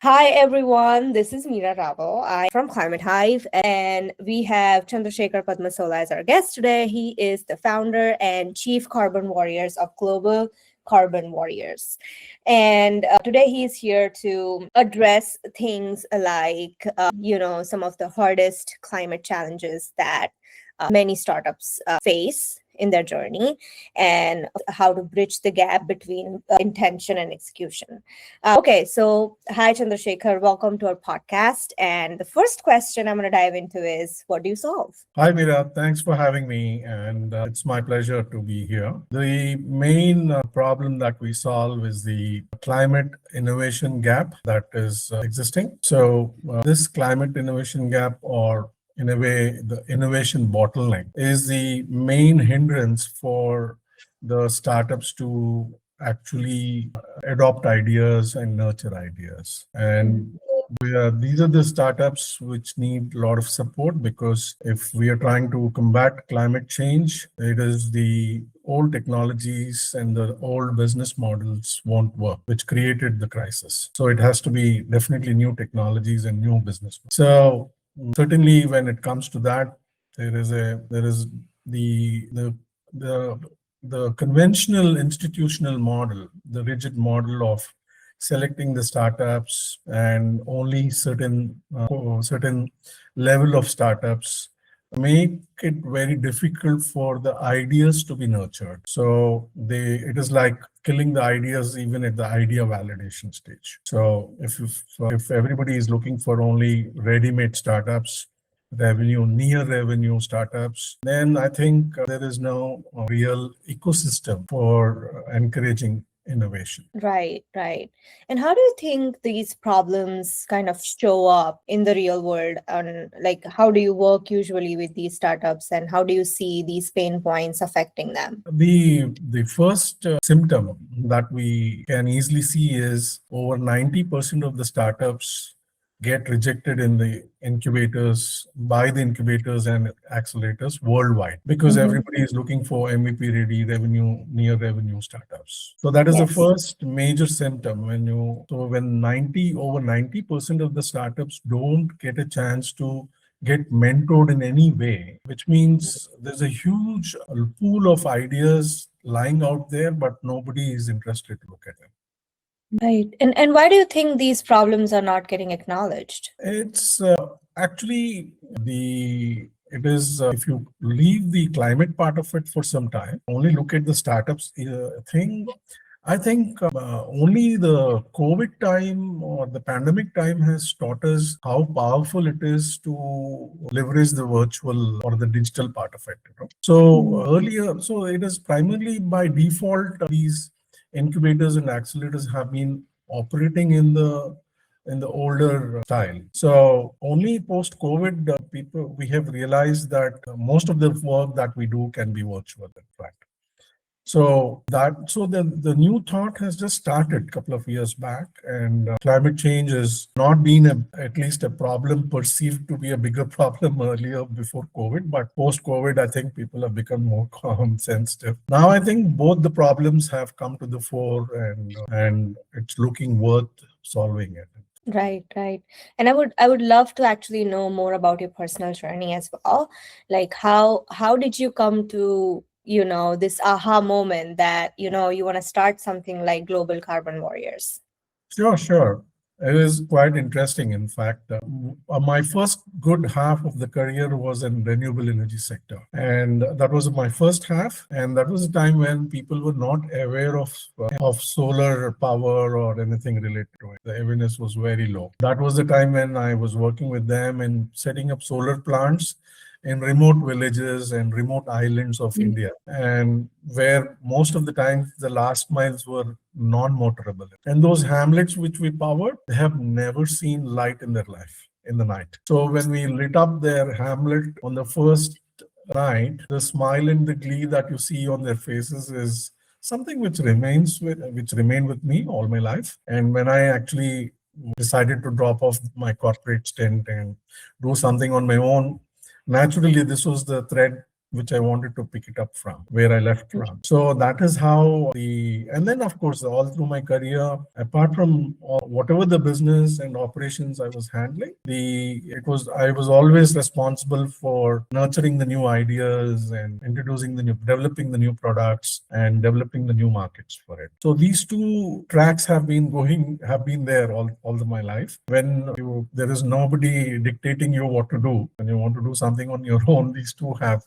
Hi everyone, this is Meera Raval. I'm from Climate Hive, and we have Chandrasekhar Padmasola as our guest today. He is the founder and chief carbon warriors of Global Carbon Warriors. And today he is here to address things like, some of the hardest climate challenges that many startups face in their journey and how to bridge the gap between intention and execution. Okay, so hi Chandrasekhar, welcome to our podcast. And the first question I'm going to dive into is, what do you solve? Hi, Meera. Thanks for having me. And it's my pleasure to be here. The main problem that we solve is the climate innovation gap that is existing. This climate innovation gap, or in a way, the innovation bottleneck, is the main hindrance for the startups to actually adopt ideas and nurture ideas. And these are the startups which need a lot of support, because if we are trying to combat climate change, it is the old technologies and the old business models won't work, which created the crisis. So it has to be definitely new technologies and new business models. So certainly when it comes to that, there is the the conventional institutional model, the rigid model of selecting the startups and only certain level of startups make it very difficult for the ideas to be nurtured. So it is like killing the ideas even at the idea validation stage. So if everybody is looking for only ready-made startups, near revenue startups, then I think there is no real ecosystem for encouraging innovation. Right, right. And how do you think these problems kind of show up in the real world? And like, how do you work usually with these startups, and how do you see these pain points affecting them? The first symptom that we can easily see is over 90% of the startups get rejected in the incubators, by the incubators and accelerators worldwide, because everybody is looking for MVP ready near revenue startups. So that is the Yes. first major symptom. When 90% of the startups don't get a chance to get mentored in any way, which means there's a huge pool of ideas lying out there, but nobody is interested to look at them. Right. And why do you think these problems are not getting acknowledged? It's actually it is if you leave the climate part of it for some time, only look at the startups thing. I think only the COVID time or the pandemic time has taught us how powerful it is to leverage the virtual or the digital part of it. So earlier, so it is primarily by default, these incubators and accelerators have been operating in the older style. So only post-COVID, we have realized that most of the work that we do can be virtual, in fact. So the new thought has just started a couple of years back, and climate change has not been at least a problem perceived to be a bigger problem earlier before COVID, but post-COVID, I think people have become more calm, sensitive. Now I think both the problems have come to the fore, and it's looking worth solving it. Right, right. And I would love to actually know more about your personal journey as well. Like how did you come to, this aha moment that, you want to start something like Global Carbon Warriors? Sure, sure. It is quite interesting. In fact, my first good half of the career was in renewable energy sector, and that was my first half. And that was a time when people were not aware of solar power or anything related to it. The awareness was very low. That was the time when I was working with them and setting up solar plants in remote villages and remote islands of India, and where most of the time the last miles were non-motorable. And those hamlets which we powered, they have never seen light in their life in the night. So when we lit up their hamlet on the first night, the smile and the glee that you see on their faces is something which remained with me all my life. And when I actually decided to drop off my corporate stint and do something on my own, naturally, this was the thread which I wanted to pick it up from where I left from. So that is how and then of course, all through my career, apart from whatever the business and operations I was handling, I was always responsible for nurturing the new ideas and developing the new products and developing the new markets for it. So these two tracks have been there all my life. When there is nobody dictating you what to do, when you want to do something on your own, these two have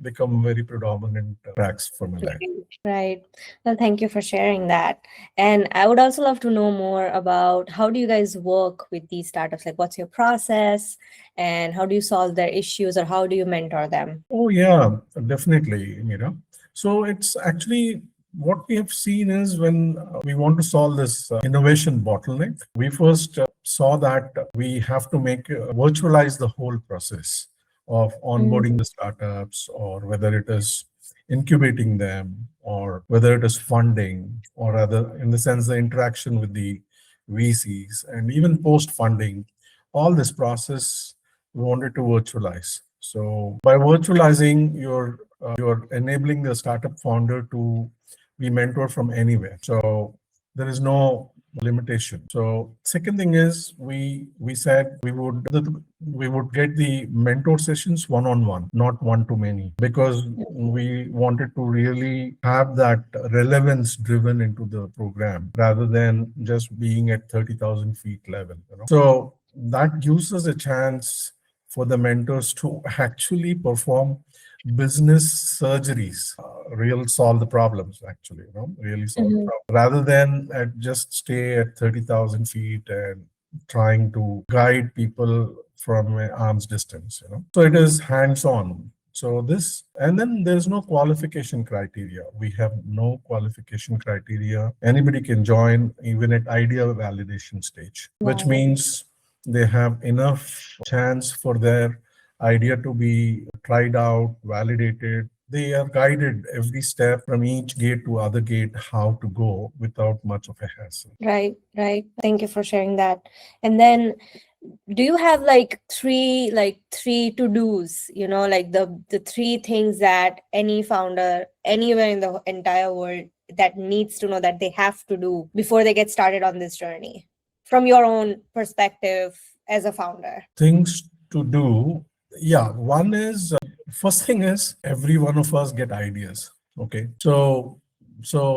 become very predominant tracks for my life. Right. Well, thank you for sharing that. And I would also love to know more about how do you guys work with these startups? Like, what's your process and how do you solve their issues or how do you mentor them? Oh, yeah, definitely, Meera. So it's actually what we have seen is when we want to solve this innovation bottleneck, we first saw that we have to virtualize the whole process of onboarding the startups, or whether it is incubating them, or whether it is funding, or other, in the sense, the interaction with the VCs, and even post funding, all this process we wanted to virtualize. So by virtualizing, you're enabling the startup founder to be mentored from anywhere. So there is no limitation. So second thing is we said we would get the mentor sessions one-on-one, not one-to-many, because we wanted to really have that relevance driven into the program rather than just being at 30,000 feet level. So that gives us a chance for the mentors to actually perform business surgeries, solve the problems, actually, really solve the problem, rather than just stay at 30,000 feet and trying to guide people from an arm's distance. So it is hands-on. So and then there's no qualification criteria. We have no qualification criteria. Anybody can join, even at idea validation stage, which means they have enough chance for their idea to be tried out, validated. They are guided every step from each gate to other gate, how to go without much of a hassle. Right. Thank you for sharing that. And then do you have like three to-dos, like the three things that any founder anywhere in the entire world that needs to know that they have to do before they get started on this journey, from your own perspective as a founder? Things to do. Yeah, one is, first thing is, every one of us get ideas. Okay. So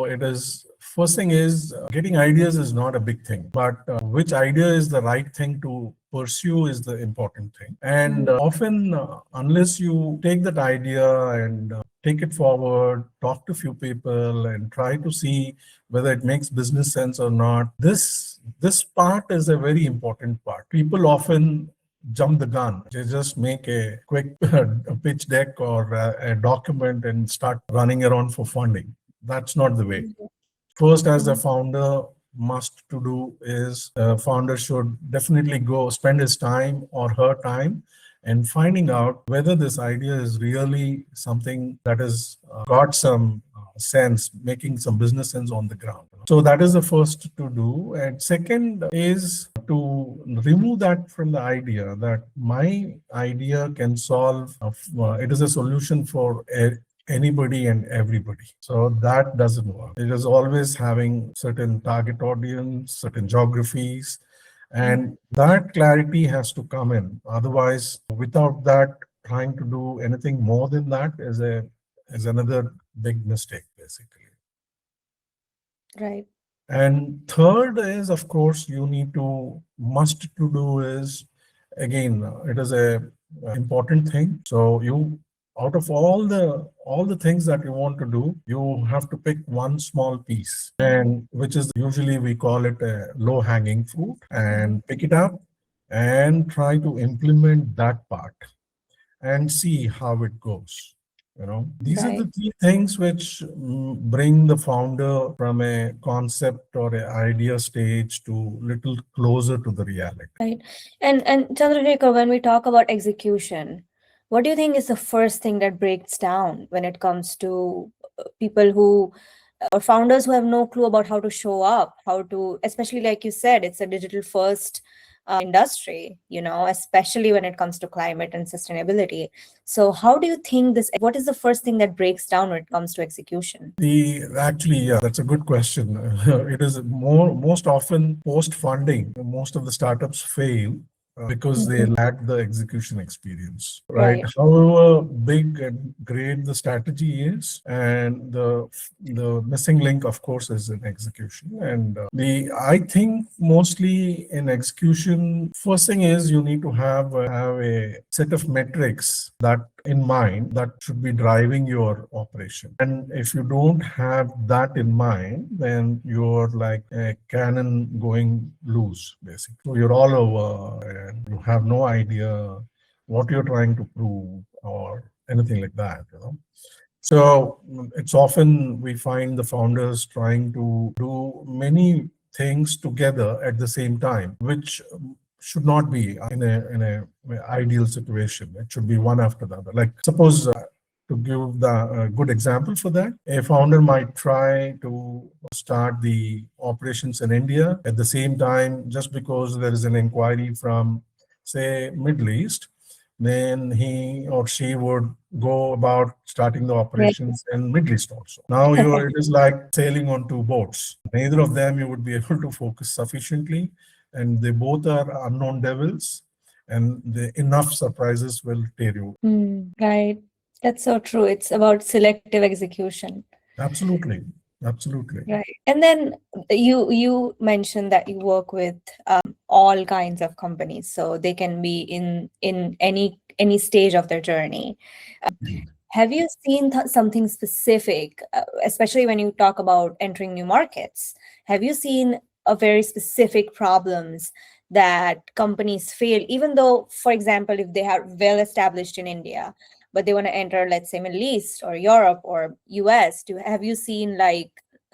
it is, first thing is, getting ideas is not a big thing, but which idea is the right thing to pursue is the important thing. And often, unless you take that idea and take it forward, talk to a few people and try to see whether it makes business sense or not, this part is a very important part. People often jump the gun. They just make a quick pitch deck or a document and start running around for funding. That's not the way. First, as a founder, must to do is founder should definitely go spend his time or her time and finding out whether this idea is really something that has got some sense, making some business sense on the ground. So that is the first to do. And second is to remove that from the idea that my idea can solve, it is a solution for anybody and everybody. So that doesn't work. It is always having certain target audience, certain geographies, and that clarity has to come in. Otherwise, without that, trying to do anything more than that is another big mistake, basically. Right. And third is, of course, must to do is, again, it is a important thing. So out of all the things that you want to do, you have to pick one small piece, and which is usually we call it a low hanging fruit, and pick it up and try to implement that part and see how it goes. These are the three things which bring the founder from a concept or an idea stage to little closer to the reality. Right. And Chandrasekhar, when we talk about execution, what do you think is the first thing that breaks down when it comes to people who or founders who have no clue about how to show up, especially like you said, it's a digital first industry, especially when it comes to climate and sustainability. So how do you think what is the first thing that breaks down when it comes to execution? Yeah, that's a good question. It is most often post funding. Most of the startups fail because they lack the execution experience, right? Right. However big and great the strategy is, and the missing link, of course, is in execution. And I think mostly in execution, first thing is you need to have a set of metrics that in mind that should be driving your operation. And if you don't have that in mind, then you're like a cannon going loose, basically. So you're all over and you have no idea what you're trying to prove or anything like that. So it's often we find the founders trying to do many things together at the same time, which should not be in a ideal situation. It should be one after the other. Like suppose to give the good example for that, a founder might try to start the operations in India at the same time, just because there is an inquiry from, say, Middle East, then he or she would go about starting the operations in Middle East also. Now it is like sailing on two boats. Neither of them you would be able to focus sufficiently, and they both are unknown devils, and enough surprises will tear you. Right. That's so true. It's about selective execution. Absolutely. Absolutely. Right. And then you mentioned that you work with all kinds of companies, so they can be in any stage of their journey. Have you seen something specific, especially when you talk about entering new markets? Have you seen a very specific problems that companies fail, even though, for example, if they are well established in India, but they want to enter, let's say, Middle East or Europe or US? Have you seen like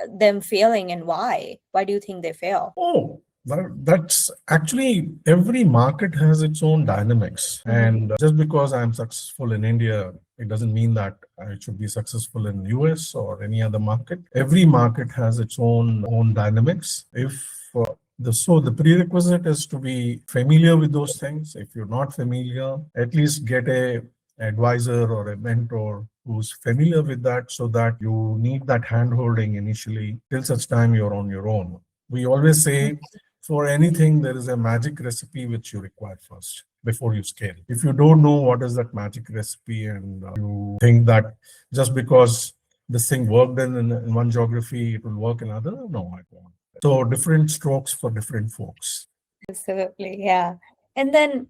them failing, and why? Why do you think they fail? Oh, that's actually every market has its own dynamics. And just because I'm successful in India, it doesn't mean that I should be successful in US or any other market. Every market has its own dynamics. The prerequisite is to be familiar with those things. If you're not familiar, at least get a advisor or a mentor who's familiar with that, so that you need that hand-holding initially till such time you're on your own. We always say for anything, there is a magic recipe which you require first before you scale. If you don't know what is that magic recipe, and you think that just because this thing worked in one geography, it will work in other, no, it won't. So different strokes for different folks. Absolutely, yeah. And then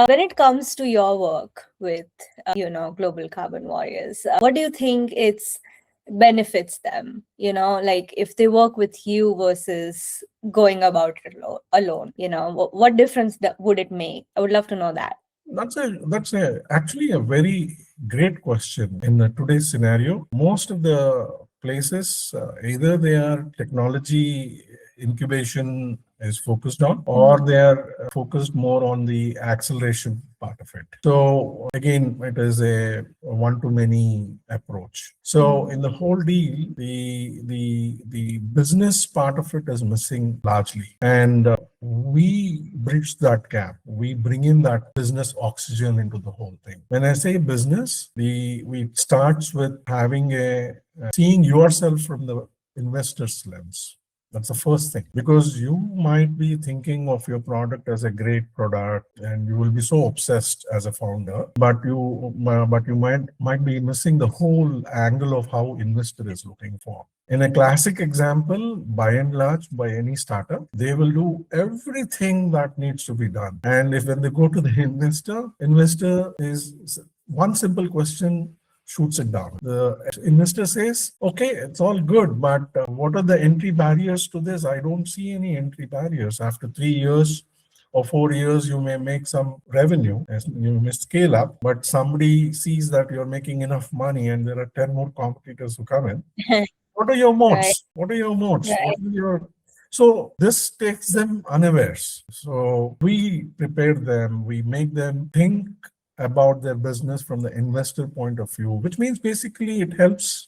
when it comes to your work with, Global Carbon Warriors, what do you think it's benefits them? Like if they work with you versus going about it alone, what difference would it make? I would love to know that. That's actually a very great question in today's scenario. Most of the places, either they are technology incubation is focused on, or they are focused more on the acceleration part of it. So again, it is a one-to-many approach. So in the whole deal, the business part of it is missing largely, and we bridge that gap. We bring in that business oxygen into the whole thing. When I say business, we starts with having seeing yourself from the investor's lens. That's the first thing, because you might be thinking of your product as a great product, and you will be so obsessed as a founder, but you might be missing the whole angle of how investor is looking for. In a classic example, by and large, by any startup, they will do everything that needs to be done. And when they go to the investor is one simple question shoots it down. The investor says, okay, it's all good, but what are the entry barriers to this? I don't see any entry barriers. After 3 years or 4 years, you may make some revenue, you may scale up, but somebody sees that you're making enough money and there are 10 more competitors who come in. What are your moats? What are your moats? So this takes them unawares. So we prepare them, we make them think about their business from the investor point of view, which means basically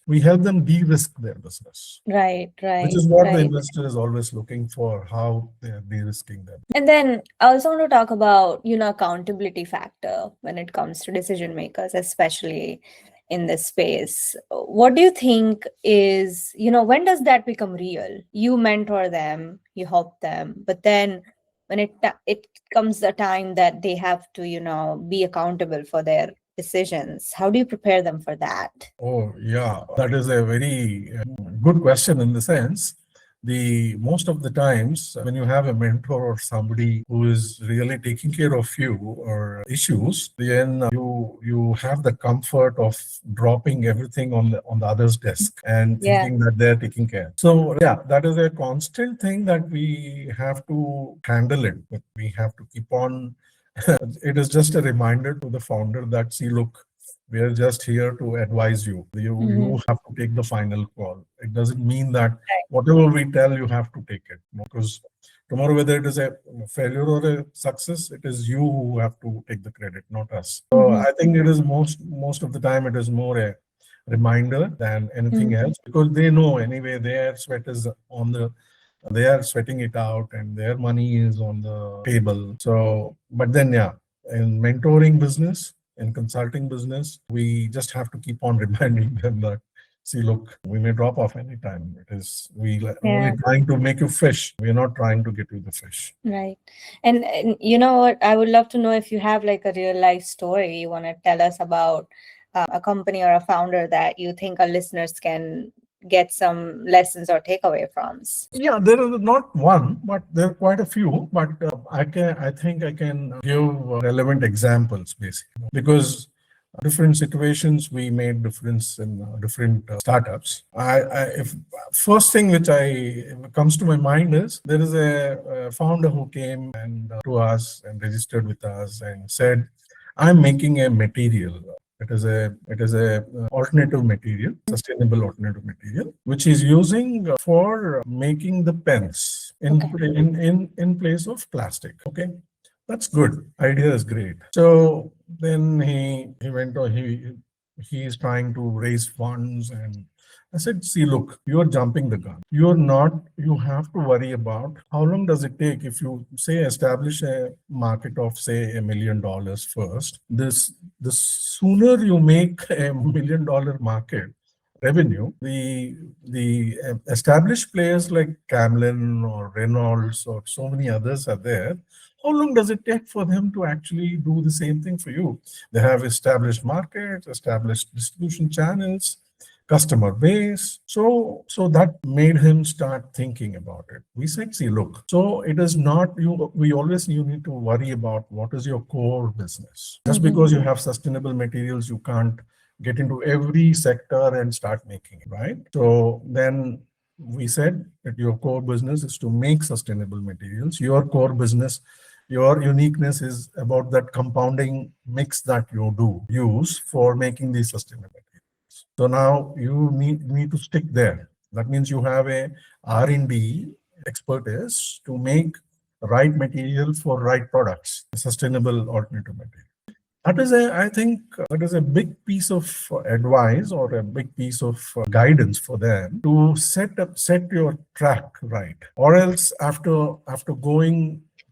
we help them de-risk their business, Right, which right, is what the right. investor is always looking for, how they're de-risking them. And then I also want to talk about, accountability factor when it comes to decision makers, especially in this space. What do you think is, when does that become real? You mentor them, you help them, but then when it comes a time that they have to, be accountable for their decisions, how do you prepare them for that? Oh, yeah, that is a very good question in the sense. The most of the times when you have a mentor or somebody who is really taking care of you or issues, then you have the comfort of dropping everything on the other's desk and Yeah. thinking that they're taking care. So yeah, that is a constant thing that we have to handle it. But we have to keep on. It is just a reminder to the founder that, see, look, we are just here to advise you. You have to take the final call. It doesn't mean that whatever we tell you have to take it, because tomorrow, whether it is a failure or a success, it is you who have to take the credit, not us. So I think it is most of the time it is more a reminder than anything else, because they know anyway their sweat is on the they are sweating it out and their money is on the table. So, but then yeah, in mentoring business, in consulting business, we just have to keep on reminding them that, see, look, we may drop off anytime. We only trying to make you fish. We're not trying to get you the fish. Right. And you know what? I would love to know if you have like a real life story you want to tell us about a company or a founder that you think our listeners can get some lessons or takeaway from. Yeah, there is not one, but there are quite a few. But I think I can give relevant examples basically, because different situations we made difference in different startups. If first thing which comes to my mind is, there is a founder who came and to us and registered with us and said, "I'm making a material. It is a alternative material, sustainable alternative material, which is using for making the pens in place of plastic." Okay, that's good. Idea is great. So then he went on. He is trying to raise funds, and I said, "See, look, you are jumping the gun. You have to worry about how long does it take if you say establish a market of say $1 million first. The sooner you make a $1 million market revenue, the established players like Camlin or Reynolds or so many others are there. How long does it take for them to actually do the same thing for you? They have established markets, established distribution channels, customer base. So that made him start thinking about it. We said, see, look, so it is not you. You need to worry about what is your core business. Just because you have sustainable materials, you can't get into every sector and start making it, right? So then we said that your core business is to make sustainable materials. Your core business, your uniqueness is about that compounding mix that you use for making these sustainable materials. So now you need to stick there. That means you have a R&D expertise to make right material for right products, sustainable alternative material. I think that is a big piece of advice or a big piece of guidance for them to set your track right. Or else after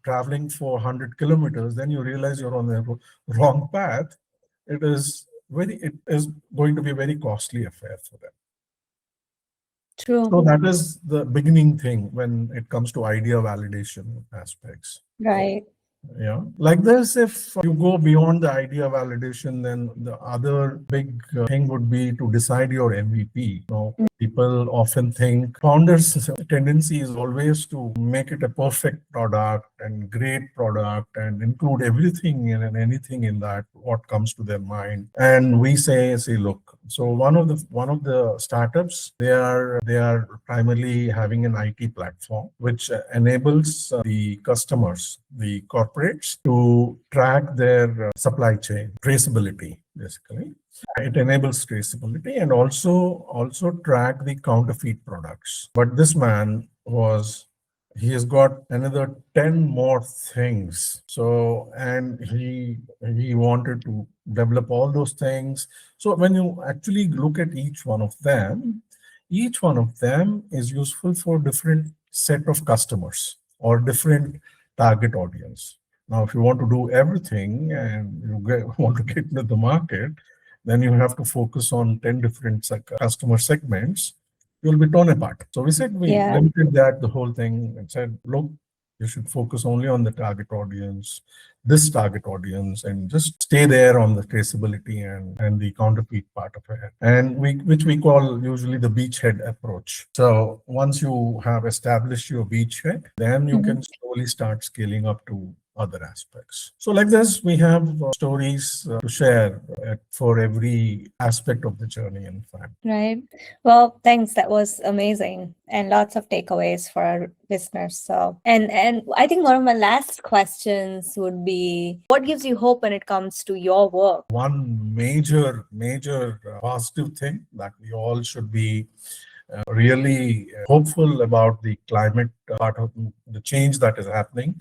traveling for 100 kilometers, then you realize you're on the wrong path. It is going to be a very costly affair for them. True. So that is the beginning thing when it comes to idea validation aspects. Right. Yeah, like this, if you go beyond the idea validation, then the other big thing would be to decide your MVP. People often think founders' tendency is always to make it a perfect product and great product and include everything in and anything in that what comes to their mind. And we say, look. So one of the startups, they are primarily having an IT platform which enables the customers, the corporates, to track their supply chain traceability, basically. It enables traceability and also track the counterfeit products. But this man he has got another 10 more things. So, and he wanted to develop all those things. So when you actually look at each one of them is useful for different set of customers or different target audience. Now, if you want to do everything and want to get into the market, then you have to focus on 10 different customer segments. You'll be torn apart. So we said we Yeah. limited that the whole thing and said, look, you should focus only on the target audience, this target audience, and just stay there on the traceability and the counterfeit part of it. And which we call usually the beachhead approach. So once you have established your beachhead, then you can slowly start scaling up to other aspects. So like this, we have stories to share for every aspect of the journey, in fact. Right. Well, thanks. That was amazing and lots of takeaways for our listeners. So, and I think one of my last questions would be, what gives you hope when it comes to your work? One major positive thing that we all should be really hopeful about the climate part of the change that is happening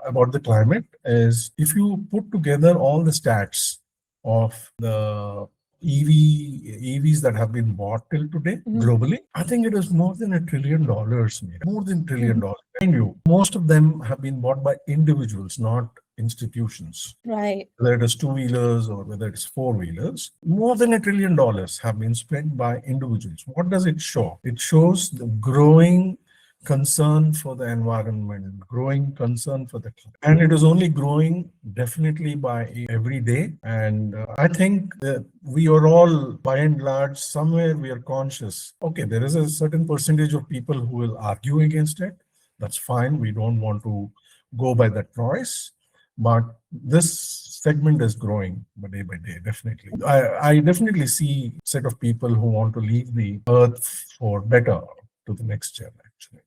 about the climate is if you put together all the stats of the EVs that have been bought till today globally, I think it is more than $1 trillion, Meera. More than $1 trillion. Mind you, most of them have been bought by individuals, not institutions. Right. Whether it is two-wheelers or whether it's four-wheelers, more than $1 trillion have been spent by individuals. What does it show? It shows the growing concern for the environment, growing concern for the climate. And it is only growing definitely by every day. And I think that we are all, by and large, somewhere we are conscious. Okay, there is a certain percentage of people who will argue against it. That's fine. We don't want to go by that noise. But this segment is growing day by day, definitely. I definitely see a set of people who want to leave the earth for better to the next gen, actually.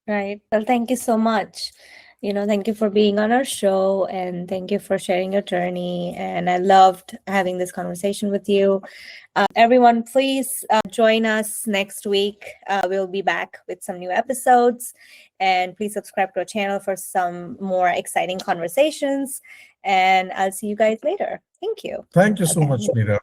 Right. Well, thank you so much. Thank you for being on our show and thank you for sharing your journey. And I loved having this conversation with you. Everyone, please join us next week. We'll be back with some new episodes. And please subscribe to our channel for some more exciting conversations. And I'll see you guys later. Thank you. Thank you so much, Meera.